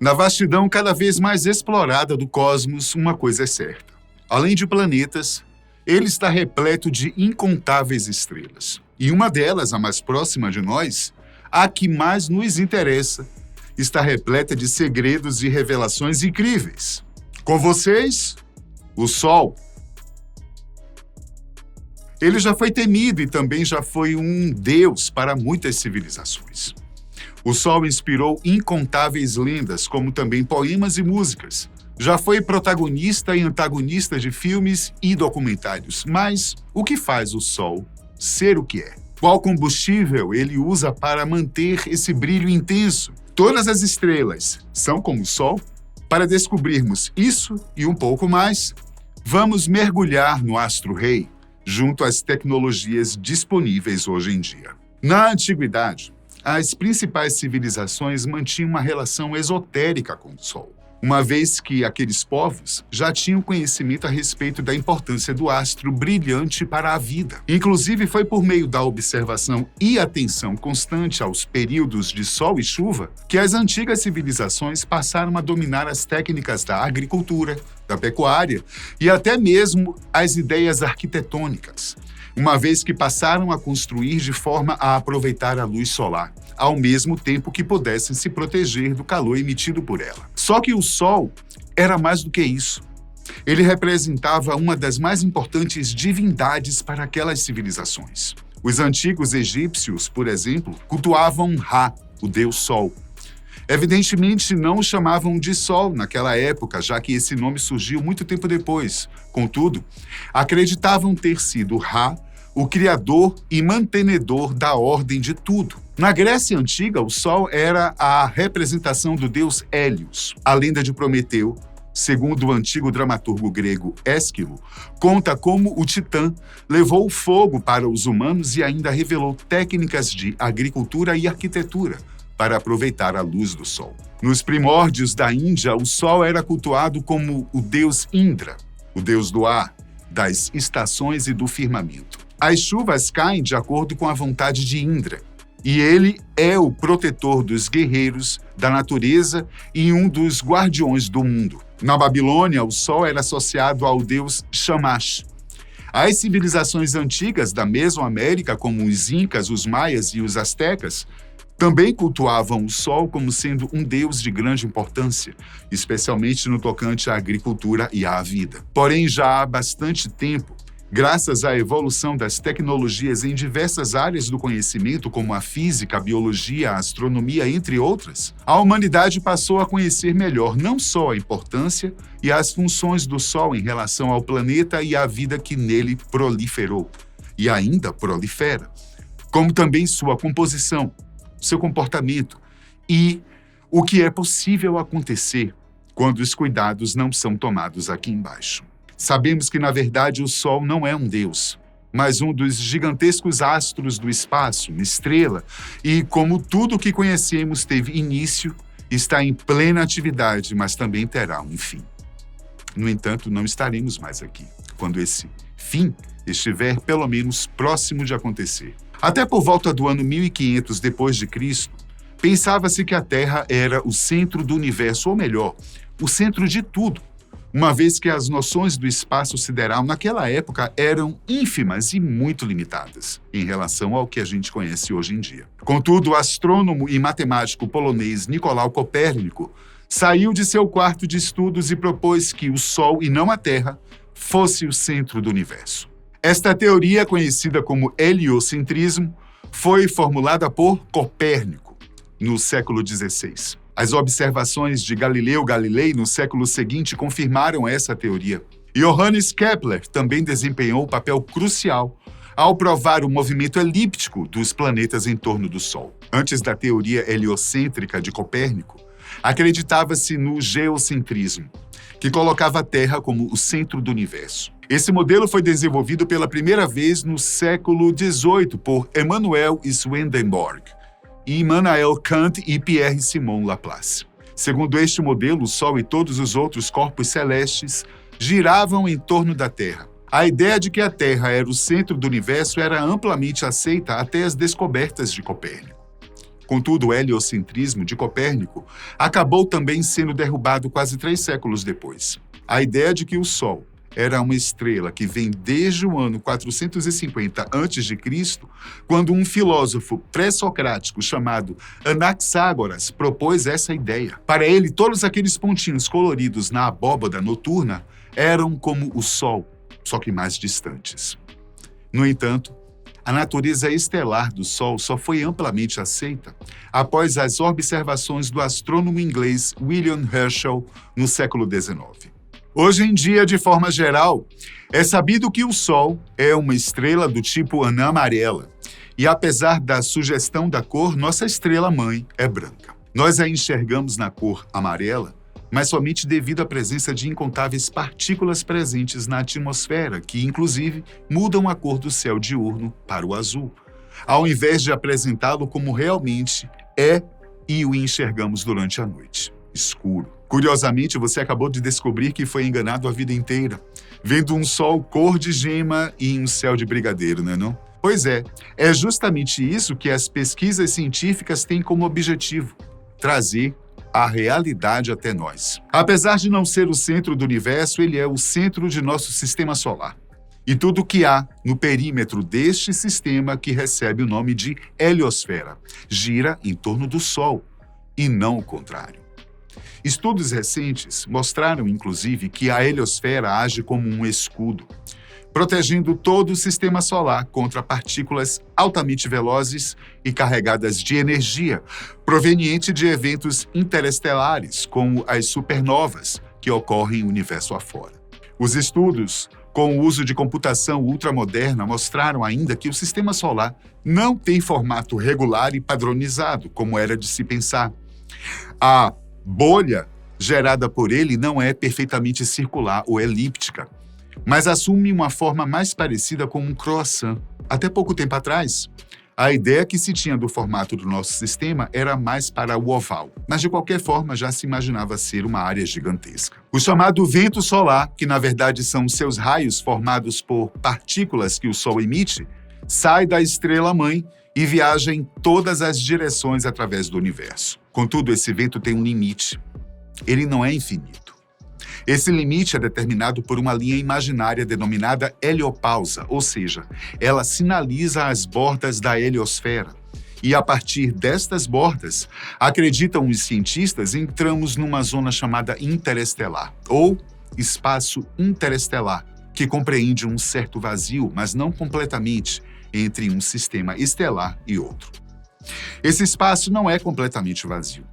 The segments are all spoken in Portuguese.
Na vastidão cada vez mais explorada do cosmos, uma coisa é certa. Além de planetas, ele está repleto de incontáveis estrelas. E uma delas, a mais próxima de nós, a que mais nos interessa, está repleta de segredos e revelações incríveis. Com vocês, o Sol. Ele já foi temido e também já foi um deus para muitas civilizações. O Sol inspirou incontáveis lendas, como também poemas e músicas. Já foi protagonista e antagonista de filmes e documentários. Mas o que faz o Sol ser o que é? Qual combustível ele usa para manter esse brilho intenso? Todas as estrelas são como o Sol? Para descobrirmos isso e um pouco mais, vamos mergulhar no astro-rei, junto às tecnologias disponíveis hoje em dia. Na antiguidade, as principais civilizações mantinham uma relação esotérica com o Sol, uma vez que aqueles povos já tinham conhecimento a respeito da importância do astro brilhante para a vida. Inclusive, foi por meio da observação e atenção constante aos períodos de sol e chuva que as antigas civilizações passaram a dominar as técnicas da agricultura, da pecuária e até mesmo as ideias arquitetônicas, uma vez que passaram a construir de forma a aproveitar a luz solar, ao mesmo tempo que pudessem se proteger do calor emitido por ela. Só que o Sol era mais do que isso. Ele representava uma das mais importantes divindades para aquelas civilizações. Os antigos egípcios, por exemplo, cultuavam Ra, o deus Sol. Evidentemente, não o chamavam de Sol naquela época, já que esse nome surgiu muito tempo depois. Contudo, acreditavam ter sido Ra o criador e mantenedor da ordem de tudo. Na Grécia Antiga, o Sol era a representação do deus Hélios. A lenda de Prometeu, segundo o antigo dramaturgo grego Ésquilo, conta como o Titã levou o fogo para os humanos e ainda revelou técnicas de agricultura e arquitetura para aproveitar a luz do Sol. Nos primórdios da Índia, o Sol era cultuado como o deus Indra, o deus do ar, das estações e do firmamento. As chuvas caem de acordo com a vontade de Indra, e ele é o protetor dos guerreiros, da natureza e um dos guardiões do mundo. Na Babilônia, o Sol era associado ao deus Shamash. As civilizações antigas da Mesoamérica, como os Incas, os Maias e os Astecas, também cultuavam o Sol como sendo um deus de grande importância, especialmente no tocante à agricultura e à vida. Porém, já há bastante tempo, graças à evolução das tecnologias em diversas áreas do conhecimento, como a física, a biologia, a astronomia, entre outras, a humanidade passou a conhecer melhor não só a importância e as funções do Sol em relação ao planeta e à vida que nele proliferou, e ainda prolifera, como também sua composição, seu comportamento e o que é possível acontecer quando os cuidados não são tomados aqui embaixo. Sabemos que, na verdade, o Sol não é um deus, mas um dos gigantescos astros do espaço, uma estrela, e como tudo o que conhecemos teve início, está em plena atividade, mas também terá um fim. No entanto, não estaremos mais aqui, quando esse fim estiver pelo menos próximo de acontecer. Até por volta do ano 1500 d.C., pensava-se que a Terra era o centro do universo, ou melhor, o centro de tudo, uma vez que as noções do espaço sideral naquela época eram ínfimas e muito limitadas em relação ao que a gente conhece hoje em dia. Contudo, o astrônomo e matemático polonês Nicolau Copérnico saiu de seu quarto de estudos e propôs que o Sol, e não a Terra, fosse o centro do universo. Esta teoria, conhecida como heliocentrismo, foi formulada por Copérnico no século XVI. As observações de Galileu Galilei no século seguinte confirmaram essa teoria. Johannes Kepler também desempenhou um papel crucial ao provar o movimento elíptico dos planetas em torno do Sol. Antes da teoria heliocêntrica de Copérnico, acreditava-se no geocentrismo, que colocava a Terra como o centro do universo. Esse modelo foi desenvolvido pela primeira vez no século XVIII por Emmanuel Swedenborg, Immanuel Kant e Pierre-Simon Laplace. Segundo este modelo, o Sol e todos os outros corpos celestes giravam em torno da Terra. A ideia de que a Terra era o centro do universo era amplamente aceita até as descobertas de Copérnico. Contudo, o heliocentrismo de Copérnico acabou também sendo derrubado quase 3 séculos depois. A ideia de que o Sol era uma estrela que vem desde o ano 450 a.C., quando um filósofo pré-socrático chamado Anaxágoras propôs essa ideia. Para ele, todos aqueles pontinhos coloridos na abóbada noturna eram como o Sol, só que mais distantes. No entanto, a natureza estelar do Sol só foi amplamente aceita após as observações do astrônomo inglês William Herschel no século XIX. Hoje em dia, de forma geral, é sabido que o Sol é uma estrela do tipo anã amarela, e apesar da sugestão da cor, nossa estrela-mãe é branca. Nós a enxergamos na cor amarela, mas somente devido à presença de incontáveis partículas presentes na atmosfera, que, inclusive, mudam a cor do céu diurno para o azul, ao invés de apresentá-lo como realmente é e o enxergamos durante a noite, escuro. Curiosamente, você acabou de descobrir que foi enganado a vida inteira, vendo um sol cor de gema e um céu de brigadeiro, não é não? Pois é justamente isso que as pesquisas científicas têm como objetivo: trazer a realidade até nós. Apesar de não ser o centro do universo, ele é o centro de nosso sistema solar. E tudo o que há no perímetro deste sistema, que recebe o nome de heliosfera, gira em torno do Sol, e não o contrário. Estudos recentes mostraram, inclusive, que a heliosfera age como um escudo, protegendo todo o sistema solar contra partículas altamente velozes e carregadas de energia, proveniente de eventos interestelares, como as supernovas, que ocorrem no universo afora. Os estudos, com o uso de computação ultramoderna, mostraram ainda que o sistema solar não tem formato regular e padronizado, como era de se pensar. A bolha gerada por ele não é perfeitamente circular ou elíptica, mas assume uma forma mais parecida com um croissant. Até pouco tempo atrás, a ideia que se tinha do formato do nosso sistema era mais para o oval, mas de qualquer forma já se imaginava ser uma área gigantesca. O chamado vento solar, que na verdade são seus raios formados por partículas que o Sol emite, sai da estrela-mãe e viaja em todas as direções através do universo. Contudo, esse vento tem um limite. Ele não é infinito. Esse limite é determinado por uma linha imaginária denominada heliopausa, ou seja, ela sinaliza as bordas da heliosfera. E a partir destas bordas, acreditam os cientistas, entramos numa zona chamada interestelar, ou espaço interestelar, que compreende um certo vazio, mas não completamente, entre um sistema estelar e outro. Esse espaço não é completamente vazio,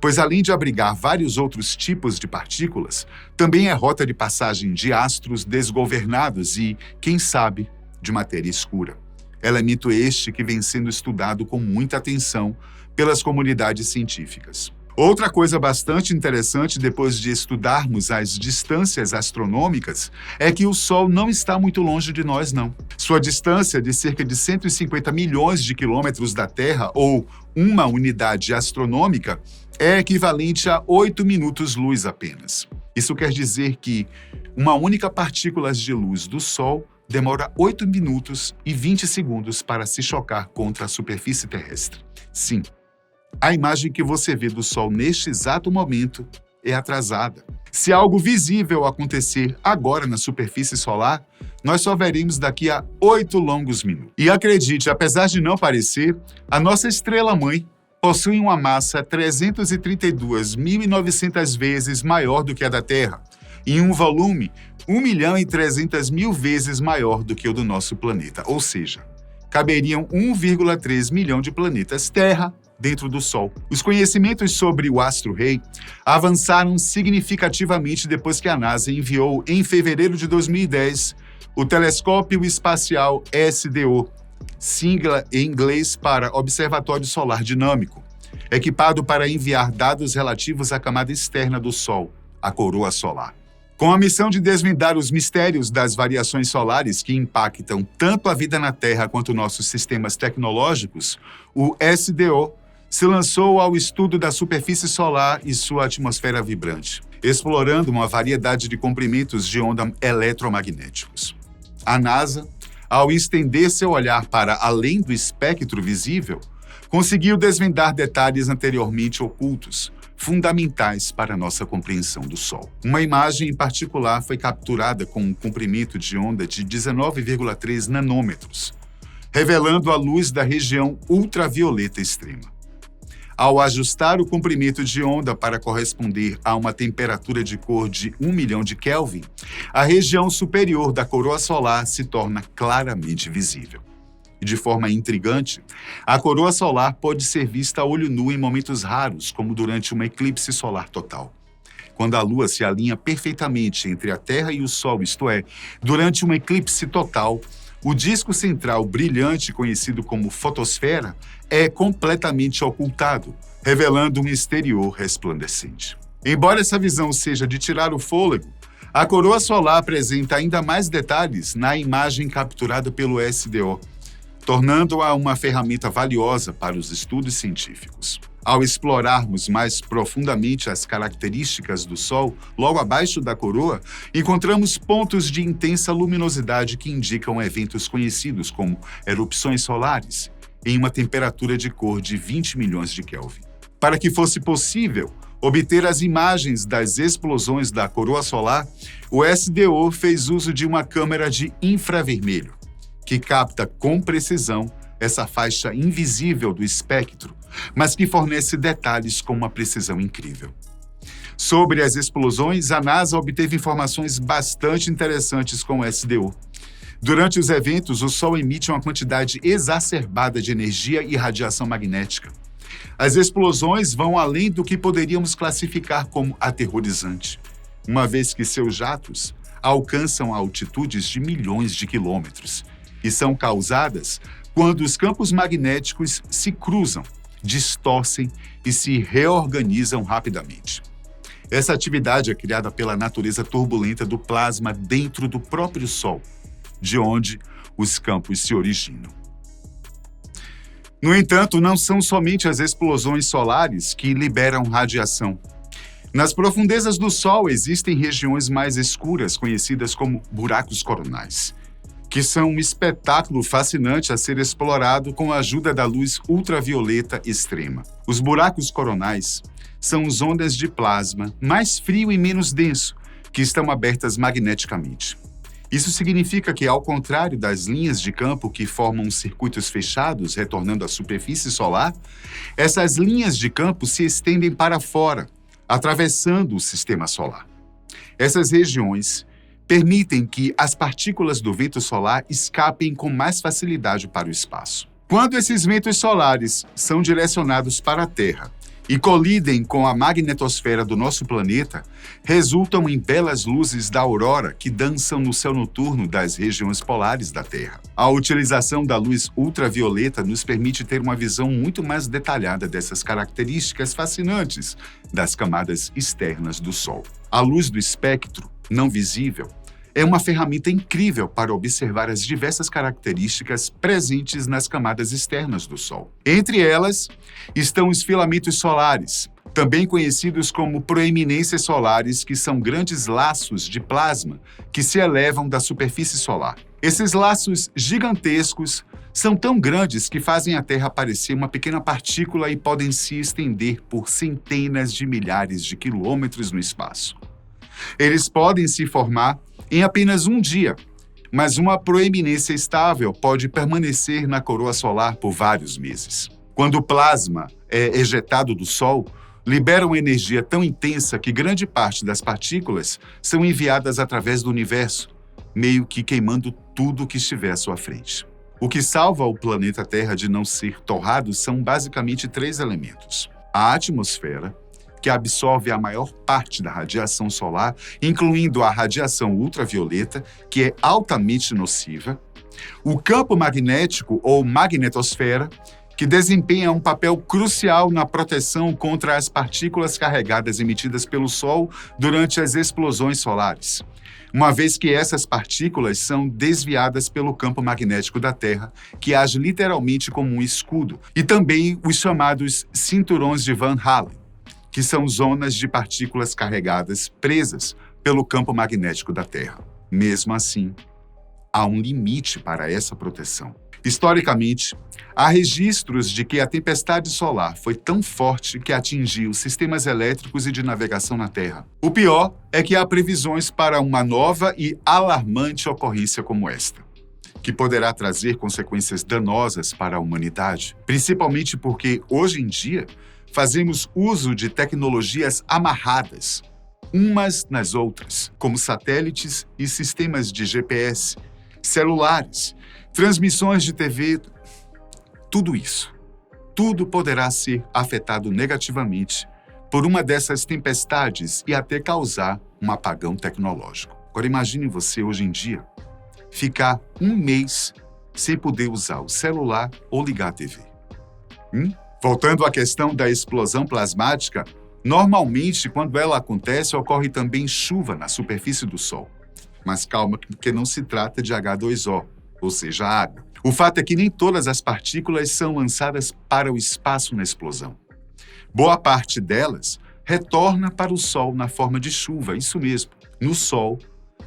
pois além de abrigar vários outros tipos de partículas, também é rota de passagem de astros desgovernados e, quem sabe, de matéria escura. Elemento este que vem sendo estudado com muita atenção pelas comunidades científicas. Outra coisa bastante interessante depois de estudarmos as distâncias astronômicas é que o Sol não está muito longe de nós, não. Sua distância de cerca de 150 milhões de quilômetros da Terra, ou uma unidade astronômica, é equivalente a 8 minutos-luz apenas. Isso quer dizer que uma única partícula de luz do Sol demora 8 minutos e 20 segundos para se chocar contra a superfície terrestre. Sim. A imagem que você vê do Sol neste exato momento é atrasada. Se algo visível acontecer agora na superfície solar, nós só veremos daqui a 8 longos minutos. E acredite, apesar de não parecer, a nossa estrela-mãe possui uma massa 332.900 vezes maior do que a da Terra e um volume 1.300.000 vezes maior do que o do nosso planeta, ou seja, caberiam 1,3 milhão de planetas Terra dentro do Sol. Os conhecimentos sobre o astro-rei avançaram significativamente depois que a NASA enviou, em fevereiro de 2010, o telescópio espacial SDO, sigla em inglês para Observatório Solar Dinâmico, equipado para enviar dados relativos à camada externa do Sol, a coroa solar. Com a missão de desvendar os mistérios das variações solares que impactam tanto a vida na Terra quanto nossos sistemas tecnológicos, o SDO se lançou ao estudo da superfície solar e sua atmosfera vibrante, explorando uma variedade de comprimentos de onda eletromagnéticos. A NASA, ao estender seu olhar para além do espectro visível, conseguiu desvendar detalhes anteriormente ocultos, fundamentais para a nossa compreensão do Sol. Uma imagem em particular foi capturada com um comprimento de onda de 19,3 nanômetros, revelando a luz da região ultravioleta extrema. Ao ajustar o comprimento de onda para corresponder a uma temperatura de cor de 1 milhão de Kelvin, a região superior da coroa solar se torna claramente visível. De forma intrigante, a coroa solar pode ser vista a olho nu em momentos raros, como durante uma eclipse solar total. Quando a Lua se alinha perfeitamente entre a Terra e o Sol, isto é, durante uma eclipse total, o disco central brilhante, conhecido como fotosfera, é completamente ocultado, revelando um exterior resplandecente. Embora essa visão seja de tirar o fôlego, a coroa solar apresenta ainda mais detalhes na imagem capturada pelo SDO, tornando-a uma ferramenta valiosa para os estudos científicos. Ao explorarmos mais profundamente as características do Sol, logo abaixo da coroa, encontramos pontos de intensa luminosidade que indicam eventos conhecidos como erupções solares, em uma temperatura de cor de 20 milhões de Kelvin. Para que fosse possível obter as imagens das explosões da coroa solar, o SDO fez uso de uma câmera de infravermelho, que capta com precisão essa faixa invisível do espectro, mas que fornece detalhes com uma precisão incrível. Sobre as explosões, a NASA obteve informações bastante interessantes com o SDO. Durante os eventos, o Sol emite uma quantidade exacerbada de energia e radiação magnética. As explosões vão além do que poderíamos classificar como aterrorizante, uma vez que seus jatos alcançam altitudes de milhões de quilômetros e são causadas quando os campos magnéticos se cruzam, distorcem e se reorganizam rapidamente. Essa atividade é criada pela natureza turbulenta do plasma dentro do próprio Sol, de onde os campos se originam. No entanto, não são somente as explosões solares que liberam radiação. Nas profundezas do Sol existem regiões mais escuras, conhecidas como buracos coronais, que são um espetáculo fascinante a ser explorado com a ajuda da luz ultravioleta extrema. Os buracos coronais são zonas de plasma mais frio e menos denso, que estão abertas magneticamente. Isso significa que, ao contrário das linhas de campo que formam circuitos fechados retornando à superfície solar, essas linhas de campo se estendem para fora, atravessando o sistema solar. Essas regiões permitem que as partículas do vento solar escapem com mais facilidade para o espaço. Quando esses ventos solares são direcionados para a Terra e colidem com a magnetosfera do nosso planeta, resultam em belas luzes da aurora que dançam no céu noturno das regiões polares da Terra. A utilização da luz ultravioleta nos permite ter uma visão muito mais detalhada dessas características fascinantes das camadas externas do Sol. A luz do espectro não visível é uma ferramenta incrível para observar as diversas características presentes nas camadas externas do Sol. Entre elas estão os filamentos solares, também conhecidos como proeminências solares, que são grandes laços de plasma que se elevam da superfície solar. Esses laços gigantescos são tão grandes que fazem a Terra parecer uma pequena partícula e podem se estender por centenas de milhares de quilômetros no espaço. Eles podem se formar em apenas um dia, mas uma proeminência estável pode permanecer na coroa solar por vários meses. Quando o plasma é ejetado do Sol, libera uma energia tão intensa que grande parte das partículas são enviadas através do universo, meio que queimando tudo que estiver à sua frente. O que salva o planeta Terra de não ser torrado são basicamente 3 elementos: a atmosfera, que absorve a maior parte da radiação solar, incluindo a radiação ultravioleta, que é altamente nociva, o campo magnético ou magnetosfera, que desempenha um papel crucial na proteção contra as partículas carregadas emitidas pelo Sol durante as explosões solares, uma vez que essas partículas são desviadas pelo campo magnético da Terra, que age literalmente como um escudo, e também os chamados cinturões de Van Allen, que são zonas de partículas carregadas presas pelo campo magnético da Terra. Mesmo assim, há um limite para essa proteção. Historicamente, há registros de que a tempestade solar foi tão forte que atingiu sistemas elétricos e de navegação na Terra. O pior é que há previsões para uma nova e alarmante ocorrência como esta, que poderá trazer consequências danosas para a humanidade, principalmente porque, hoje em dia, fazemos uso de tecnologias amarradas, umas nas outras, como satélites e sistemas de GPS, celulares, transmissões de TV. Tudo isso, tudo poderá ser afetado negativamente por uma dessas tempestades e até causar um apagão tecnológico. Agora imagine você, hoje em dia, ficar um mês sem poder usar o celular ou ligar a TV. Voltando à questão da explosão plasmática, normalmente, quando ela acontece, ocorre também chuva na superfície do Sol. Mas calma, porque não se trata de H2O, ou seja, água. O fato é que nem todas as partículas são lançadas para o espaço na explosão. Boa parte delas retorna para o Sol na forma de chuva, isso mesmo. No Sol,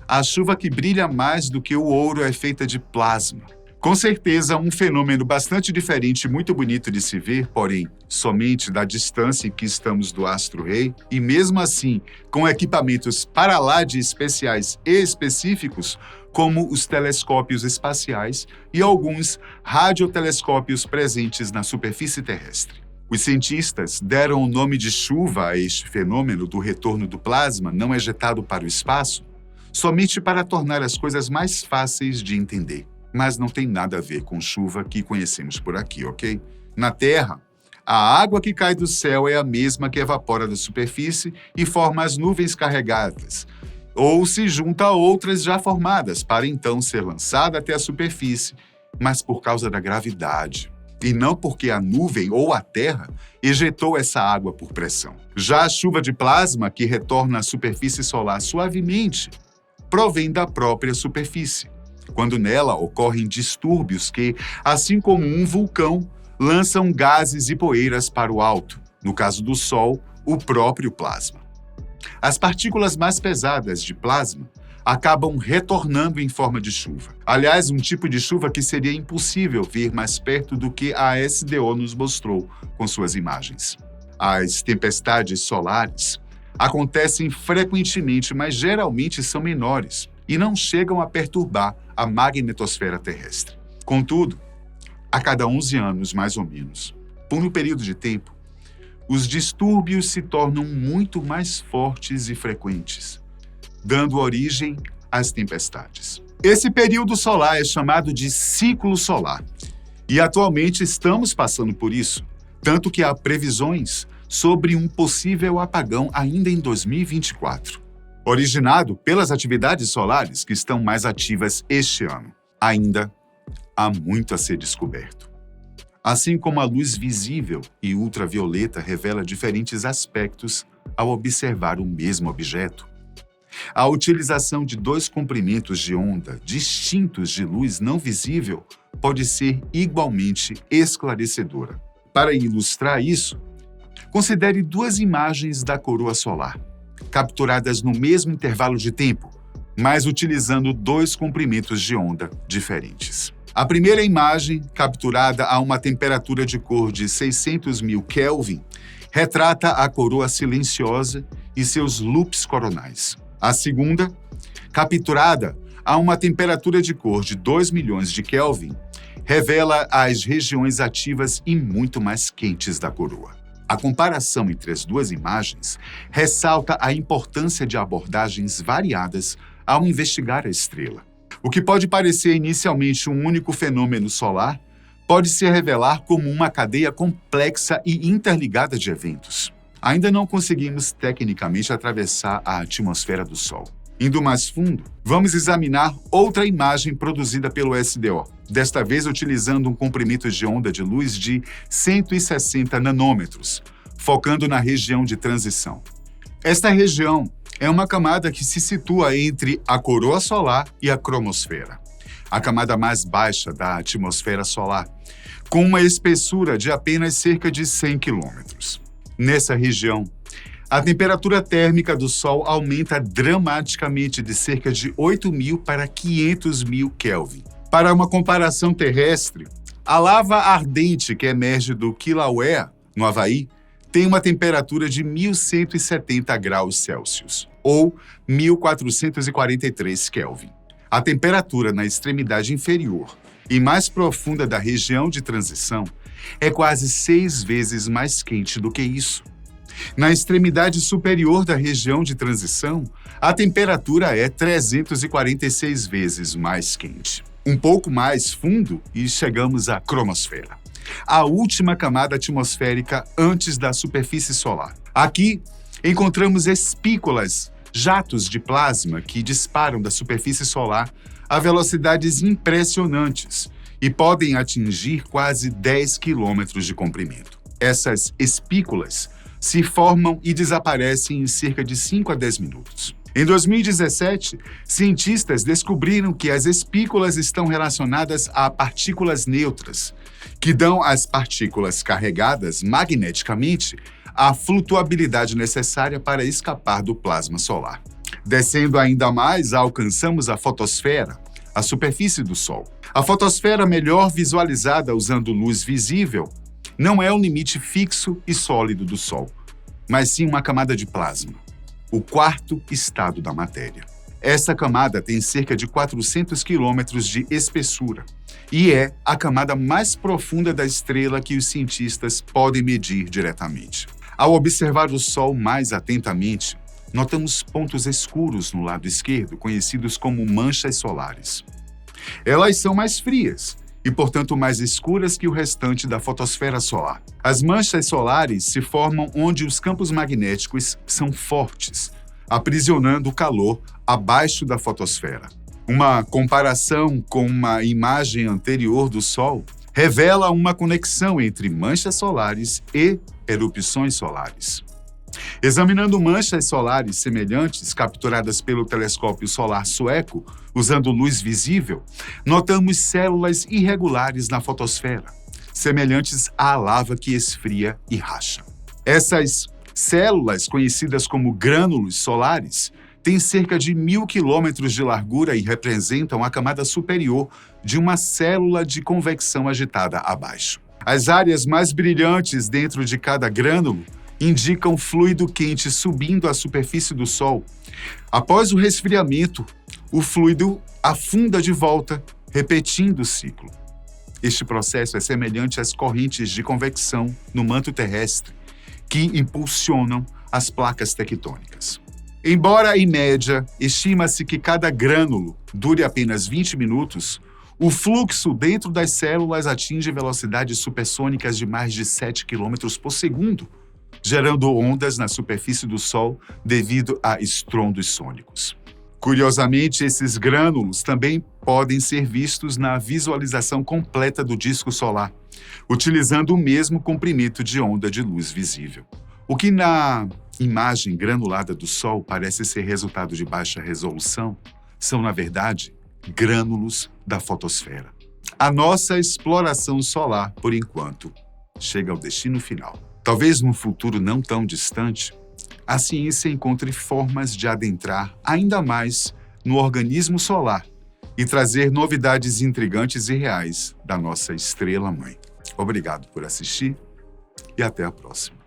a chuva que brilha mais do que o ouro é feita de plasma. Com certeza, um fenômeno bastante diferente e muito bonito de se ver, porém, somente da distância em que estamos do astro-rei, e mesmo assim, com equipamentos para lá de especiais e específicos, como os telescópios espaciais e alguns radiotelescópios presentes na superfície terrestre. Os cientistas deram o nome de chuva a este fenômeno do retorno do plasma não ejetado para o espaço, somente para tornar as coisas mais fáceis de entender. Mas não tem nada a ver com chuva que conhecemos por aqui, ok? Na Terra, a água que cai do céu é a mesma que evapora da superfície e forma as nuvens carregadas, ou se junta a outras já formadas para então ser lançada até a superfície, mas por causa da gravidade, e não porque a nuvem ou a Terra ejetou essa água por pressão. Já a chuva de plasma, que retorna à superfície solar suavemente, provém da própria superfície, quando nela ocorrem distúrbios que, assim como um vulcão, lançam gases e poeiras para o alto, no caso do Sol, o próprio plasma. As partículas mais pesadas de plasma acabam retornando em forma de chuva. Aliás, um tipo de chuva que seria impossível ver mais perto do que a SDO nos mostrou com suas imagens. As tempestades solares acontecem frequentemente, mas geralmente são menores e não chegam a perturbar a magnetosfera terrestre. Contudo, a cada 11 anos, mais ou menos, por um período de tempo, os distúrbios se tornam muito mais fortes e frequentes, dando origem às tempestades. Esse período solar é chamado de ciclo solar, e atualmente estamos passando por isso, tanto que há previsões sobre um possível apagão ainda em 2024. Originado pelas atividades solares que estão mais ativas este ano. Ainda há muito a ser descoberto. Assim como a luz visível e ultravioleta revela diferentes aspectos ao observar o mesmo objeto, a utilização de dois comprimentos de onda distintos de luz não visível pode ser igualmente esclarecedora. Para ilustrar isso, considere duas imagens da coroa solar, capturadas no mesmo intervalo de tempo, mas utilizando dois comprimentos de onda diferentes. A primeira imagem, capturada a uma temperatura de cor de 600.000 Kelvin, retrata a coroa silenciosa e seus loops coronais. A segunda, capturada a uma temperatura de cor de 2 milhões de Kelvin, revela as regiões ativas e muito mais quentes da coroa. A comparação entre as duas imagens ressalta a importância de abordagens variadas ao investigar a estrela. O que pode parecer inicialmente um único fenômeno solar pode se revelar como uma cadeia complexa e interligada de eventos. Ainda não conseguimos tecnicamente atravessar a atmosfera do Sol. Indo mais fundo, vamos examinar outra imagem produzida pelo SDO, desta vez utilizando um comprimento de onda de luz de 160 nanômetros, focando na região de transição. Esta região é uma camada que se situa entre a coroa solar e a cromosfera, a camada mais baixa da atmosfera solar, com uma espessura de apenas cerca de 100 quilômetros. Nessa região, a temperatura térmica do Sol aumenta dramaticamente de cerca de 8.000 para 500.000 Kelvin, Para uma comparação terrestre, a lava ardente que emerge do Kilauea, no Havaí, tem uma temperatura de 1.170 graus Celsius, ou 1.443 Kelvin. A temperatura na extremidade inferior e mais profunda da região de transição é quase 6 vezes mais quente do que isso. Na extremidade superior da região de transição, a temperatura é 346 vezes mais quente. Um pouco mais fundo e chegamos à cromosfera, a última camada atmosférica antes da superfície solar. Aqui encontramos espículas, jatos de plasma que disparam da superfície solar a velocidades impressionantes e podem atingir quase 10 quilômetros de comprimento. Essas espículas se formam e desaparecem em cerca de 5 a 10 minutos. Em 2017, cientistas descobriram que as espículas estão relacionadas a partículas neutras, que dão às partículas carregadas magneticamente a flutuabilidade necessária para escapar do plasma solar. Descendo ainda mais, alcançamos a fotosfera, a superfície do Sol. A fotosfera, melhor visualizada usando luz visível, não é um limite fixo e sólido do Sol, mas sim uma camada de plasma, o quarto estado da matéria. Essa camada tem cerca de 400 quilômetros de espessura e é a camada mais profunda da estrela que os cientistas podem medir diretamente. Ao observar o Sol mais atentamente, notamos pontos escuros no lado esquerdo, conhecidos como manchas solares. Elas são mais frias e, portanto, mais escuras que o restante da fotosfera solar. As manchas solares se formam onde os campos magnéticos são fortes, aprisionando o calor abaixo da fotosfera. Uma comparação com uma imagem anterior do Sol revela uma conexão entre manchas solares e erupções solares. Examinando manchas solares semelhantes capturadas pelo telescópio solar sueco, usando luz visível, notamos células irregulares na fotosfera, semelhantes à lava que esfria e racha. Essas células, conhecidas como grânulos solares, têm cerca de 1.000 quilômetros de largura e representam a camada superior de uma célula de convecção agitada abaixo. As áreas mais brilhantes dentro de cada grânulo indicam fluido quente subindo à superfície do Sol. Após o resfriamento, o fluido afunda de volta, repetindo o ciclo. Este processo é semelhante às correntes de convecção no manto terrestre, que impulsionam as placas tectônicas. Embora, em média, estima-se que cada grânulo dure apenas 20 minutos, o fluxo dentro das células atinge velocidades supersônicas de mais de 7 km por segundo, gerando ondas na superfície do Sol devido a estrondos sônicos. Curiosamente, esses grânulos também podem ser vistos na visualização completa do disco solar, utilizando o mesmo comprimento de onda de luz visível. O que na imagem granulada do Sol parece ser resultado de baixa resolução são, na verdade, grânulos da fotosfera. A nossa exploração solar, por enquanto, chega ao destino final. Talvez num futuro não tão distante, a ciência encontre formas de adentrar ainda mais no organismo solar e trazer novidades intrigantes e reais da nossa estrela-mãe. Obrigado por assistir e até a próxima.